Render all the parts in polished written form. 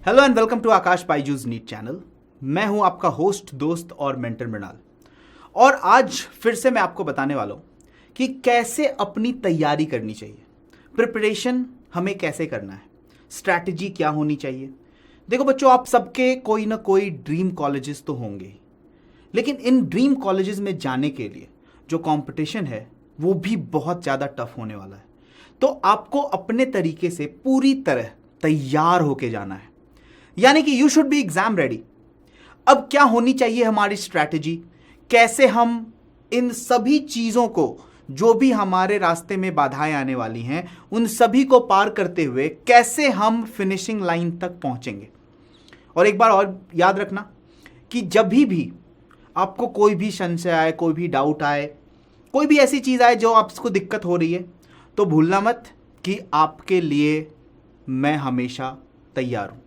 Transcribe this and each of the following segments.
Hello and welcome to Aakash Byju's NEET channel. मैं हूं आपका होस्ट, दोस्त और मेंटर मृणाल। और आज फिर से मैं आपको बताने वाला हूं कि कैसे अपनी तैयारी करनी चाहिए, प्रिपरेशन हमें कैसे करना है, स्ट्रैटेजी क्या होनी चाहिए। देखो बच्चों, आप सबके कोई ना कोई ड्रीम कॉलेजेस तो होंगे ही, लेकिन इन ड्रीम कॉलेजेस में जाने के लिए जो कंपटीशन है वो भी बहुत ज़्यादा टफ होने वाला है। तो आपको अपने तरीके से पूरी तरह तैयार होके जाना है, यानी कि you should be exam ready. अब क्या होनी चाहिए हमारी स्ट्रैटेजी, कैसे हम इन सभी चीज़ों को, जो भी हमारे रास्ते में बाधाएं आने वाली हैं, उन सभी को पार करते हुए कैसे हम फिनिशिंग लाइन तक पहुंचेंगे। और एक बार और याद रखना कि जब भी आपको कोई भी संशय आए, कोई भी डाउट आए, कोई भी ऐसी चीज़ आए जो आपको दिक्कत हो रही है, तो भूलना मत कि आपके लिए मैं हमेशा तैयार हूं।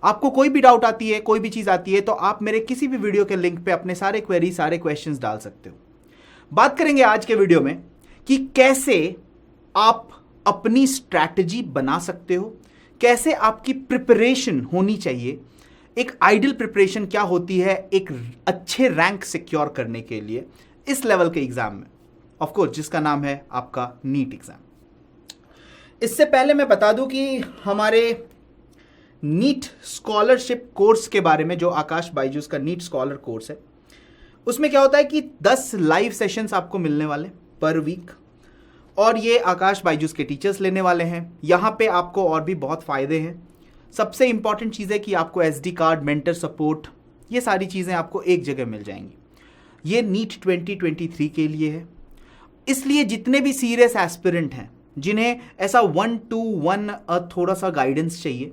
आपको कोई भी डाउट आती है, कोई भी चीज़ आती है, तो आप मेरे किसी भी वीडियो के लिंक पे अपने सारे क्वेरी, सारे क्वेश्चंस डाल सकते हो। बात करेंगे आज के वीडियो में कि कैसे आप अपनी स्ट्रैटेजी बना सकते हो, कैसे आपकी प्रिपरेशन होनी चाहिए, एक आइडियल प्रिपरेशन क्या होती है एक अच्छे रैंक सिक्योर करने के लिए इस लेवल के एग्जाम में, ऑफ कोर्स जिसका नाम है आपका नीट एग्जाम। इससे पहले मैं बता दूं कि हमारे नीट स्कॉलरशिप कोर्स के बारे में, जो आकाश बायजूस का नीट स्कॉलर कोर्स है, उसमें क्या होता है कि 10 लाइव सेशंस आपको मिलने वाले पर वीक, और ये आकाश बायजूस के टीचर्स लेने वाले हैं। यहाँ पे आपको और भी बहुत फ़ायदे हैं। सबसे इंपॉर्टेंट चीज़ है कि आपको SD कार्ड, मेंटर सपोर्ट, ये सारी चीज़ें आपको एक जगह मिल जाएंगी। ये नीट 2023 के लिए है, इसलिए जितने भी सीरियस एस्पिरेंट हैं, जिन्हें ऐसा 1-to-1 थोड़ा सा गाइडेंस चाहिए,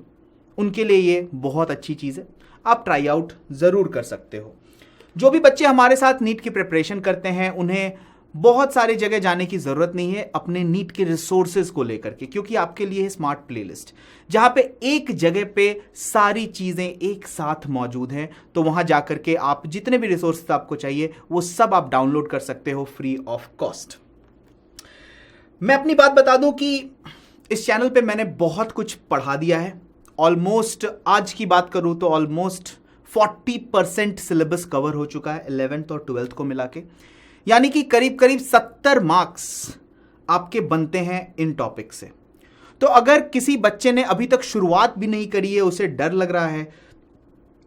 उनके लिए ये बहुत अच्छी चीज़ है। आप ट्राई आउट ज़रूर कर सकते हो। जो भी बच्चे हमारे साथ नीट की प्रिपरेशन करते हैं, उन्हें बहुत सारी जगह जाने की ज़रूरत नहीं है अपने नीट के रिसोर्सेज को लेकर के, क्योंकि आपके लिए है स्मार्ट प्लेलिस्ट, जहाँ पे एक जगह पे सारी चीज़ें एक साथ मौजूद हैं। तो वहाँ जा कर के आप जितने भी रिसोर्सेज आपको चाहिए वो सब आप डाउनलोड कर सकते हो फ्री ऑफ कॉस्ट। मैं अपनी बात बता दूं कि इस चैनल पे मैंने बहुत कुछ पढ़ा दिया है। ऑलमोस्ट, आज की बात करूं तो ऑलमोस्ट 40% सिलेबस कवर हो चुका है 11th और 12th को मिला के, यानी कि करीब करीब 70 मार्क्स आपके बनते हैं इन टॉपिक से। तो अगर किसी बच्चे ने अभी तक शुरुआत भी नहीं करी है, उसे डर लग रहा है,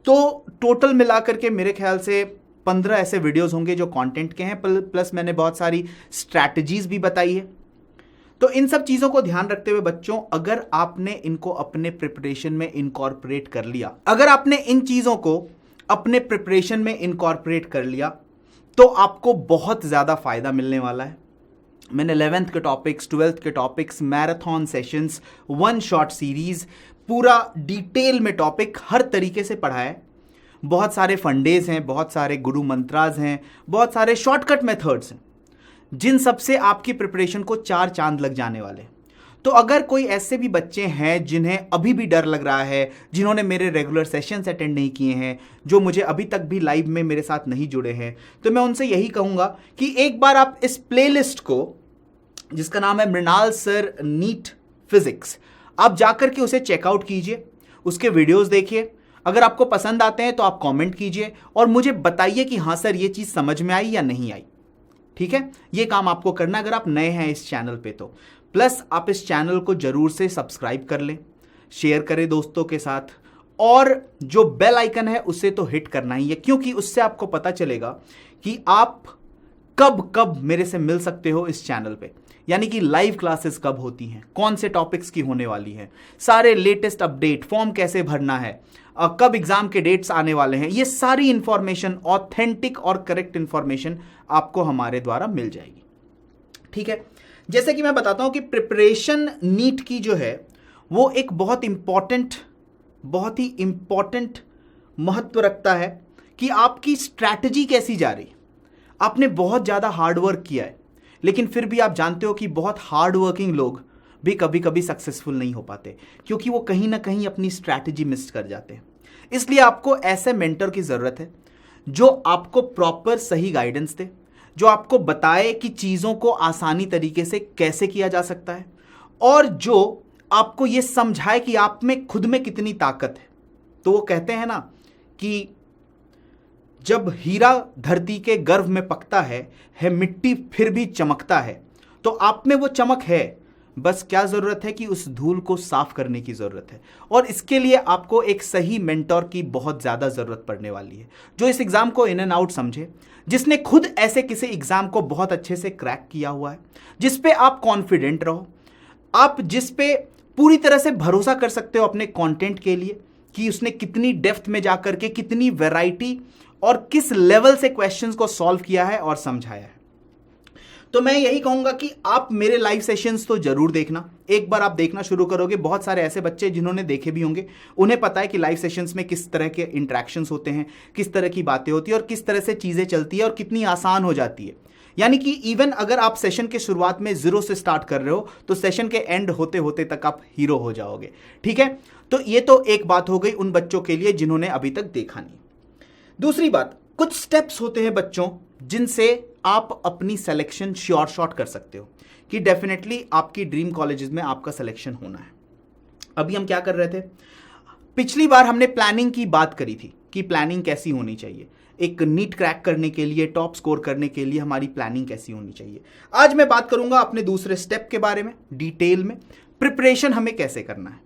तो टोटल मिलाकर के मेरे ख्याल से 15 ऐसे वीडियोस होंगे जो कंटेंट के हैं, प्लस मैंने बहुत सारी स्ट्रैटेजीज भी बताई है। तो इन सब चीज़ों को ध्यान रखते हुए बच्चों, अगर आपने इनको अपने प्रिपरेशन में इनकॉर्पोरेट कर लिया, अगर आपने इन चीज़ों को अपने प्रिपरेशन में इनकॉर्पोरेट कर लिया, तो आपको बहुत ज़्यादा फ़ायदा मिलने वाला है। मैंने 11th के टॉपिक्स, 12th के topics, marathon sessions, 1 shot series, पूरा डिटेल में टॉपिक हर तरीके से पढ़ा है। बहुत सारे फंडेज हैं, बहुत सारे गुरु मंत्राज हैं, बहुत सारे शॉर्टकट मेथड्स हैं, जिन सबसे आपकी प्रिपरेशन को 4 चांद लग जाने वाले। तो अगर कोई ऐसे भी बच्चे हैं जिन्हें अभी भी डर लग रहा है, जिन्होंने मेरे रेगुलर सेशंस अटेंड नहीं किए हैं, जो मुझे अभी तक भी लाइव में मेरे साथ नहीं जुड़े हैं, तो मैं उनसे यही कहूँगा कि एक बार आप इस प्लेलिस्ट को, जिसका नाम है मृणाल सर नीट फिजिक्स, आप जाकर के उसे चेकआउट कीजिए, उसके वीडियोज़ देखिए। अगर आपको पसंद आते हैं तो आप कॉमेंट कीजिए और मुझे बताइए कि हाँ सर, ये चीज़ समझ में आई या नहीं आई। ठीक है, ये काम आपको करना अगर आप नए हैं इस चैनल पे तो। प्लस आप इस चैनल को जरूर से सब्सक्राइब कर लें, शेयर करें दोस्तों के साथ, और जो बेल आइकन है उसे तो हिट करना ही है, क्योंकि उससे आपको पता चलेगा कि आप कब कब मेरे से मिल सकते हो इस चैनल पे, यानी कि लाइव क्लासेस कब होती हैं, कौन से टॉपिक्स की होने वाली हैं, सारे लेटेस्ट अपडेट, फॉर्म कैसे भरना है, कब एग्जाम के डेट्स आने वाले हैं, ये सारी इंफॉर्मेशन, ऑथेंटिक और करेक्ट इंफॉर्मेशन आपको हमारे द्वारा मिल जाएगी। ठीक है, जैसे कि मैं बताता हूं कि प्रिपरेशन नीट की जो है वो एक बहुत ही इंपॉर्टेंट महत्व रखता है कि आपकी स्ट्रैटेजी कैसी जा रही। आपने बहुत ज़्यादा हार्डवर्क किया है, लेकिन फिर भी आप जानते हो कि बहुत हार्ड वर्किंग लोग भी कभी कभी सक्सेसफुल नहीं हो पाते, क्योंकि वो कहीं ना कहीं अपनी स्ट्रैटेजी मिस कर जाते हैं। इसलिए आपको ऐसे मेंटर की ज़रूरत है जो आपको प्रॉपर सही गाइडेंस दे, जो आपको बताए कि चीज़ों को आसानी तरीके से कैसे किया जा सकता है, और जो आपको ये समझाए कि आप में खुद में कितनी ताकत है। तो वो कहते हैं ना कि जब हीरा धरती के गर्भ में पकता है मिट्टी फिर भी चमकता है। तो आप में वो चमक है, बस क्या जरूरत है कि उस धूल को साफ करने की जरूरत है। और इसके लिए आपको एक सही मेंटोर की बहुत ज्यादा जरूरत पड़ने वाली है, जो इस एग्जाम को इन एंड आउट समझे, जिसने खुद ऐसे किसी एग्जाम को बहुत अच्छे से क्रैक किया हुआ है, जिस पे आप कॉन्फिडेंट रहो, आप जिस पे पूरी तरह से भरोसा कर सकते हो अपने कंटेंट के लिए कि उसने कितनी डेप्थ में जाकर के कितनी वैरायटी और किस लेवल से क्वेश्चंस को सॉल्व किया है और समझाया है। तो मैं यही कहूंगा कि आप मेरे लाइव सेशंस तो जरूर देखना। एक बार आप देखना शुरू करोगे, बहुत सारे ऐसे बच्चे जिन्होंने देखे भी होंगे, उन्हें पता है कि लाइव सेशंस में किस तरह के इंटरेक्शंस होते हैं, किस तरह की बातें होती है और किस तरह से चीजें चलती है और कितनी आसान हो जाती है। यानी कि इवन अगर आप सेशन के शुरुआत में 0 से स्टार्ट कर रहे हो तो सेशन के एंड होते होते तक आप हीरो हो जाओगे। ठीक है, तो ये तो एक बात हो गई उन बच्चों के लिए जिन्होंने अभी तक देखा नहीं। दूसरी बात, कुछ स्टेप्स होते हैं बच्चों जिनसे आप अपनी सिलेक्शन श्योर शॉट कर सकते हो कि डेफिनेटली आपकी ड्रीम कॉलेजेस में आपका सिलेक्शन होना है। अभी हम क्या कर रहे थे, पिछली बार हमने प्लानिंग की बात करी थी कि प्लानिंग कैसी होनी चाहिए, एक नीट क्रैक करने के लिए, टॉप स्कोर करने के लिए हमारी प्लानिंग कैसी होनी चाहिए। आज मैं बात करूंगा अपने दूसरे स्टेप के बारे में डिटेल में, प्रिपरेशन हमें कैसे करना है।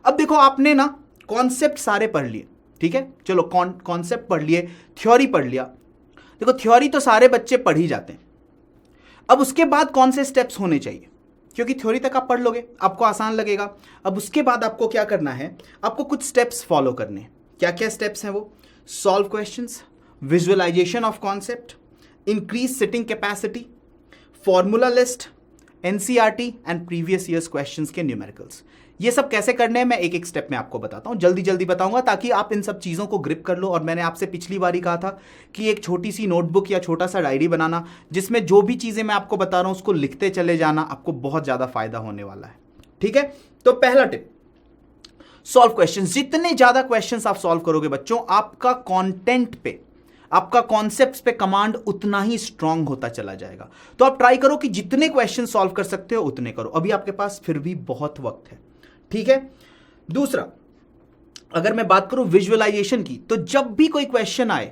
अब देखो, आपने ना कॉन्सेप्ट सारे पढ़ लिए, ठीक है, चलो कॉन्सेप्ट पढ़ लिए, थ्योरी पढ़ लिया। देखो थ्योरी तो सारे बच्चे पढ़ ही जाते हैं। अब उसके बाद कौन से स्टेप्स होने चाहिए, क्योंकि थ्योरी तक आप पढ़ लोगे, आपको आसान लगेगा। अब उसके बाद आपको क्या करना है, आपको कुछ स्टेप्स फॉलो करने हैं। क्या क्या स्टेप्स हैं वो? Solve questions, visualization of concept, increase sitting capacity, formula list, NCERT and previous years questions के न्यूमेरिकल्स। ये सब कैसे करने हैं मैं एक एक स्टेप में आपको बताता हूं, जल्दी जल्दी बताऊंगा ताकि आप इन सब चीजों को ग्रिप कर लो। और मैंने आपसे पिछली बार ही कहा था कि एक छोटी सी नोटबुक या छोटा सा डायरी बनाना, जिसमें जो भी चीजें मैं आपको बता रहा हूं उसको लिखते चले जाना, आपको बहुत ज्यादा फायदा होने वाला है। ठीक है, तो पहला टिप, सॉल्व क्वेश्चंस। जितने ज्यादा क्वेश्चंस आप सॉल्व करोगे बच्चों, आपका कंटेंट पे, आपका कॉन्सेप्ट्स पे कमांड उतना ही स्ट्रांग होता चला जाएगा। तो आप ट्राई करो कि जितने क्वेश्चन सॉल्व कर सकते हो उतने करो। अभी आपके पास फिर भी बहुत वक्त है। ठीक है, दूसरा, अगर मैं बात करूं विजुअलाइजेशन की, तो जब भी कोई क्वेश्चन आए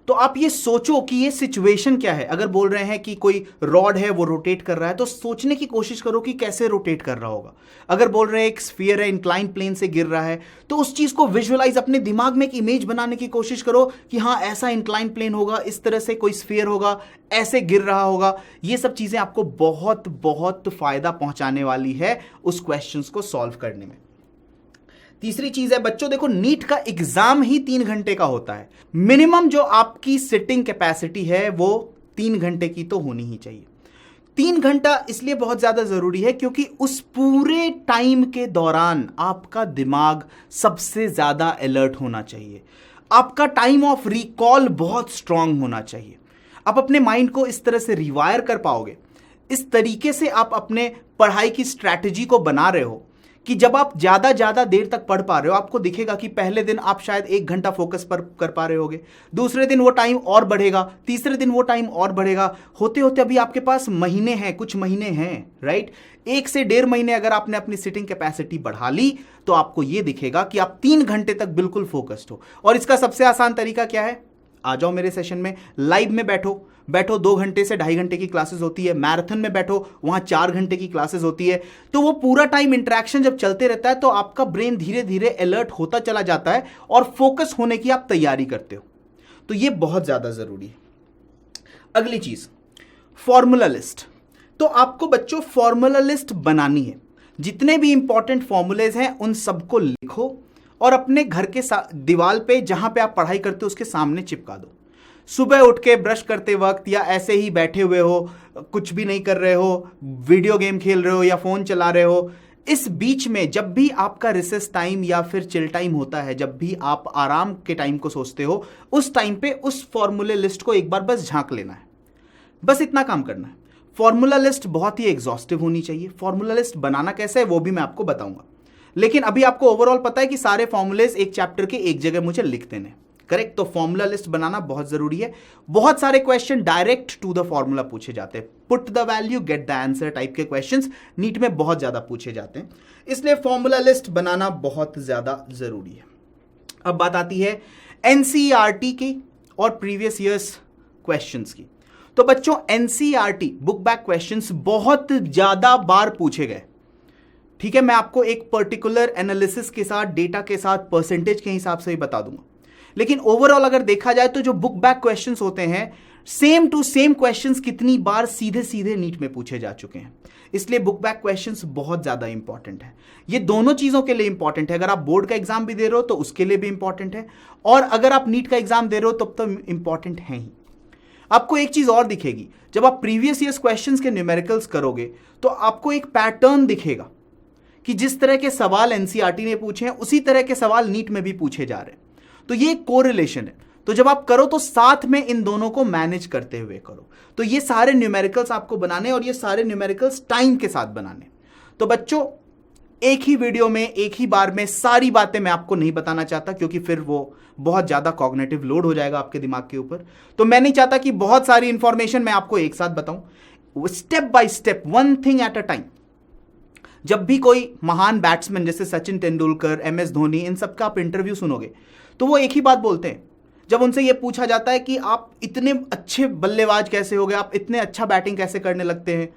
तो आप ये सोचो कि ये सिचुएशन क्या है। अगर बोल रहे हैं कि कोई रॉड है वो रोटेट कर रहा है, तो सोचने की कोशिश करो कि कैसे रोटेट कर रहा होगा। अगर बोल रहे हैं एक स्फीयर है इंक्लाइन प्लेन से गिर रहा है, तो उस चीज को विजुअलाइज, अपने दिमाग में एक इमेज बनाने की कोशिश करो कि हाँ ऐसा इंक्लाइन प्लेन होगा, इस तरह से कोई स्फीयर होगा, ऐसे गिर रहा होगा। ये सब चीजें आपको बहुत बहुत फायदा पहुंचाने वाली है उस क्वेश्चन को सॉल्व करने में। तीसरी चीज है बच्चों, देखो नीट का एग्जाम ही 3 घंटे का होता है। मिनिमम जो आपकी सिटिंग कैपेसिटी है वो 3 घंटे की तो होनी ही चाहिए। 3 घंटा इसलिए बहुत ज्यादा जरूरी है क्योंकि उस पूरे टाइम के दौरान आपका दिमाग सबसे ज्यादा अलर्ट होना चाहिए, आपका टाइम ऑफ रिकॉल बहुत स्ट्रांग होना चाहिए। आप अपने माइंड को इस तरह से रिवायर कर पाओगे, इस तरीके से आप अपने पढ़ाई की स्ट्रैटेजी को बना रहे हो कि जब आप ज्यादा देर तक पढ़ पा रहे हो, आपको दिखेगा कि पहले दिन आप शायद 1 घंटा फोकस पर कर पा रहे होगे, दूसरे दिन वो टाइम और बढ़ेगा, तीसरे दिन वो टाइम और बढ़ेगा, होते होते अभी आपके पास महीने हैं, कुछ महीने हैं, राइट। 1 से 1.5 महीने अगर आपने अपनी सिटिंग कैपेसिटी बढ़ा ली तो आपको ये दिखेगा कि आप 3 घंटे तक बिल्कुल फोकस्ड हो। और इसका सबसे आसान तरीका क्या है, आ जाओ मेरे सेशन में, लाइव में बैठो 2 घंटे से 2.5 घंटे की क्लासेस होती है, मैराथन में बैठो, वहां 4 घंटे की क्लासेस होती है। तो वो पूरा टाइम इंटरेक्शन जब चलते रहता है तो आपका ब्रेन धीरे धीरे अलर्ट होता चला जाता है और फोकस होने की आप तैयारी करते हो। तो ये बहुत ज्यादा जरूरी है। अगली चीज, फॉर्मूला लिस्ट। तो आपको बच्चों फॉर्मूला लिस्ट बनानी है, जितने भी इंपॉर्टेंट फॉर्मूलेज हैं उन सबको लिखो और अपने घर के दीवार पे जहां पे आप पढ़ाई करते हो उसके सामने चिपका दो। सुबह उठ के ब्रश करते वक्त या ऐसे ही बैठे हुए हो, कुछ भी नहीं कर रहे हो, वीडियो गेम खेल रहे हो या फोन चला रहे हो, इस बीच में जब भी आपका रिसेस टाइम या फिर चिल टाइम होता है, जब भी आप आराम के टाइम को सोचते हो, उस टाइम पे उस फॉर्मूले लिस्ट को एक बार बस झांक लेना है। बस इतना काम करना है। फॉर्मूला लिस्ट बहुत ही एग्जॉस्टिव होनी चाहिए। फॉर्मूला लिस्ट बनाना कैसे है वो भी मैं आपको बताऊंगा, लेकिन अभी आपको ओवरऑल पता है कि सारे फॉर्मूलेज एक चैप्टर के एक जगह मुझे लिख देने, करेक्ट। तो फॉर्मूला लिस्ट बनाना बहुत जरूरी है। बहुत सारे question direct to the formula पूछे जाते हैं, put the value get the answer type के क्वेश्चंस नीट में बहुत ज्यादा पूछे जाते हैं, इसलिए फॉर्मूला लिस्ट बनाना बहुत ज्यादा जरूरी है। अब बात आती है एनसीईआरटी की और प्रीवियस ईयर्स क्वेश्चंस की। तो बच्चों एनसीईआरटी बुक बैक क्वेश्चंस बहुत ज्यादा बार पूछे गए। ठीक है, मैं आपको एक पर्टिकुलर एनालिसिस के साथ, डेटा के साथ, परसेंटेज के हिसाब से ही बता दूंगा, लेकिन ओवरऑल अगर देखा जाए तो जो बुक बैक क्वेश्चंस होते हैं, सेम टू सेम क्वेश्चंस कितनी बार सीधे सीधे नीट में पूछे जा चुके हैं। इसलिए बुक बैक क्वेश्चंस बहुत ज्यादा इंपॉर्टेंट है। ये दोनों चीजों के लिए इंपॉर्टेंट है। अगर आप बोर्ड का एग्जाम भी दे रहे हो तो उसके लिए भी इंपॉर्टेंट है, और अगर आप नीट का एग्जाम दे रहे हो तब तो इंपॉर्टेंट है ही। आपको एक चीज और दिखेगी, जब आप प्रीवियस ईयर्स क्वेश्चंस के न्यूमेरिकल्स करोगे तो आपको एक पैटर्न दिखेगा कि जिस तरह के सवाल एनसीईआरटी ने पूछे हैं उसी तरह के सवाल नीट में भी पूछे जा रहे हैं। तो ये एक कोरिलेशन है। तो जब आप करो तो साथ में इन दोनों को मैनेज करते हुए करो। तो ये सारे न्यूमेरिकल्स आपको बनाने, और ये सारे न्यूमेरिकल्स टाइम के साथ बनाने। तो बच्चों एक ही वीडियो में, एक ही बार में सारी बातें मैं आपको नहीं बताना चाहता, क्योंकि फिर वो बहुत ज्यादा कॉग्निटिव लोड हो जाएगा आपके दिमाग के ऊपर। तो मैं नहीं चाहता कि बहुत सारी इंफॉर्मेशन मैं आपको एक साथ बताऊं, step by step, one thing at a time. जब भी कोई महान बैट्समैन जैसे सचिन तेंदुलकर, एमएस धोनी, इन सब का आप इंटरव्यू सुनोगे तो वो एक ही बात बोलते हैं। जब उनसे यह पूछा जाता है कि आप इतने अच्छे बल्लेबाज कैसे हो गए, आप इतने अच्छा बैटिंग कैसे करने लगते हैं,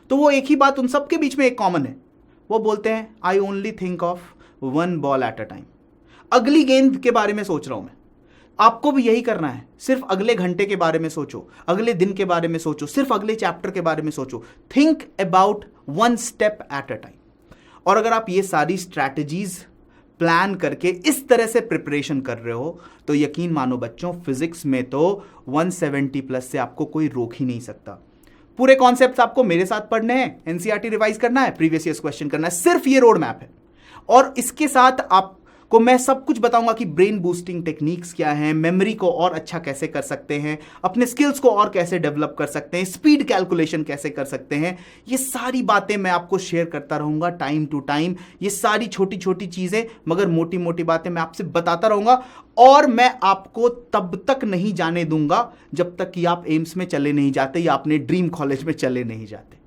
तो वो एक ही बात उन सबके बीच में एक कॉमन है। वो बोलते हैं I only think of one ball at a time. अगली गेंद के बारे में सोच रहा हूं मैं। आपको भी यही करना है। सिर्फ अगले घंटे के बारे में सोचो, अगले दिन के बारे में सोचो, सिर्फ अगले चैप्टर के बारे में सोचो। Think about one step at a time. और अगर आप ये सारी स्ट्रैटेजीज प्लान करके इस तरह से प्रिपरेशन कर रहे हो तो यकीन मानो बच्चों, फिजिक्स में तो 170 प्लस से आपको कोई रोक ही नहीं सकता। पूरे कॉन्सेप्ट्स आपको मेरे साथ पढ़ने हैं, एनसीईआरटी रिवाइज करना है, प्रीवियस ईयर्स क्वेश्चन करना है, सिर्फ ये रोड मैप है। और इसके साथ आपको मैं सब कुछ बताऊंगा कि ब्रेन बूस्टिंग टेक्निक्स क्या हैं, मेमोरी को और अच्छा कैसे कर सकते हैं, अपने स्किल्स को और कैसे डेवलप कर सकते हैं, स्पीड कैलकुलेशन कैसे कर सकते हैं। ये सारी बातें मैं आपको शेयर करता रहूंगा टाइम टू टाइम। ये सारी छोटी छोटी चीजें मगर मोटी मोटी बातें मैं आपसे बताता रहूंगा, और मैं आपको तब तक नहीं जाने दूंगा जब तक कि आप एम्स में चले नहीं जाते या अपने ड्रीम कॉलेज में चले नहीं जाते।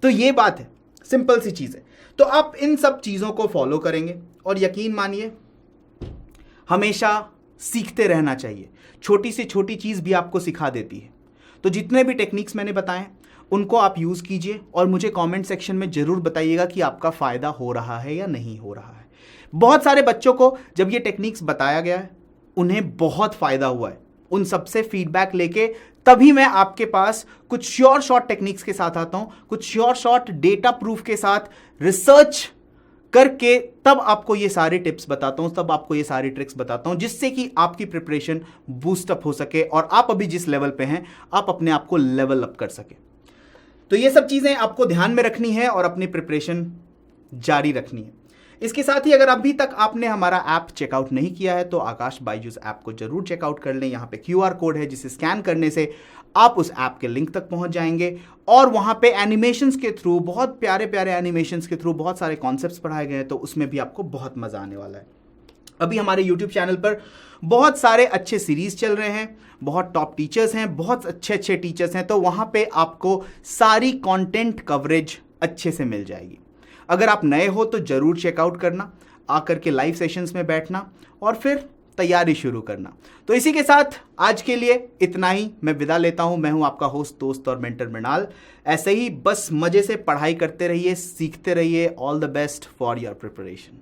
तो ये बात है, सिंपल सी चीज है। तो आप इन सब चीजों को फॉलो करेंगे और यकीन मानिए हमेशा सीखते रहना चाहिए। छोटी से छोटी चीज भी आपको सिखा देती है। तो जितने भी टेक्निक्स मैंने बताए उनको आप यूज कीजिए और मुझे कमेंट सेक्शन में जरूर बताइएगा कि आपका फायदा हो रहा है या नहीं हो रहा है। बहुत सारे बच्चों को जब ये टेक्निक्स बताया गया है उन्हें बहुत फायदा हुआ है। उन सबसे फीडबैक लेके तभी मैं आपके पास कुछ श्योर शॉर्ट टेक्निक्स के साथ आता हूं, कुछ श्योर शॉर्ट डेटा प्रूफ के साथ रिसर्च करके तब आपको ये सारे टिप्स बताता हूं, तब आपको ये सारी ट्रिक्स बताता हूं, जिससे कि आपकी प्रिपरेशन बूस्ट अप हो सके और आप अभी जिस लेवल पे हैं आप अपने आप को लेवल अप कर सके। तो ये सब चीजें आपको ध्यान में रखनी है और अपनी प्रिपरेशन जारी रखनी है। इसके साथ ही अगर अभी तक आपने हमारा ऐप चेकआउट नहीं किया है तो आकाश बायजूस ऐप को जरूर चेकआउट कर लें। यहाँ पे QR कोड है जिसे स्कैन करने से आप उस ऐप के लिंक तक पहुंच जाएंगे और वहां पे एनिमेशंस के थ्रू, बहुत प्यारे प्यारे एनिमेशंस के थ्रू बहुत सारे कॉन्सेप्ट्स पढ़ाए गए हैं, तो उसमें भी आपको बहुत मजा आने वाला है। अभी हमारे YouTube चैनल पर बहुत सारे अच्छे सीरीज चल रहे हैं, बहुत टॉप टीचर्स हैं, बहुत अच्छे अच्छे टीचर्स हैं, तो वहां पे आपको सारी कंटेंट कवरेज अच्छे से मिल जाएगी। अगर आप नए हो तो जरूर चेकआउट करना, आकर के लाइव सेशंस में बैठना और फिर तैयारी शुरू करना। तो इसी के साथ आज के लिए इतना ही, मैं विदा लेता हूं। मैं हूं आपका होस्ट, दोस्त और मेंटर मृणाल। ऐसे ही बस मजे से पढ़ाई करते रहिए, सीखते रहिए। All the best for your preparation.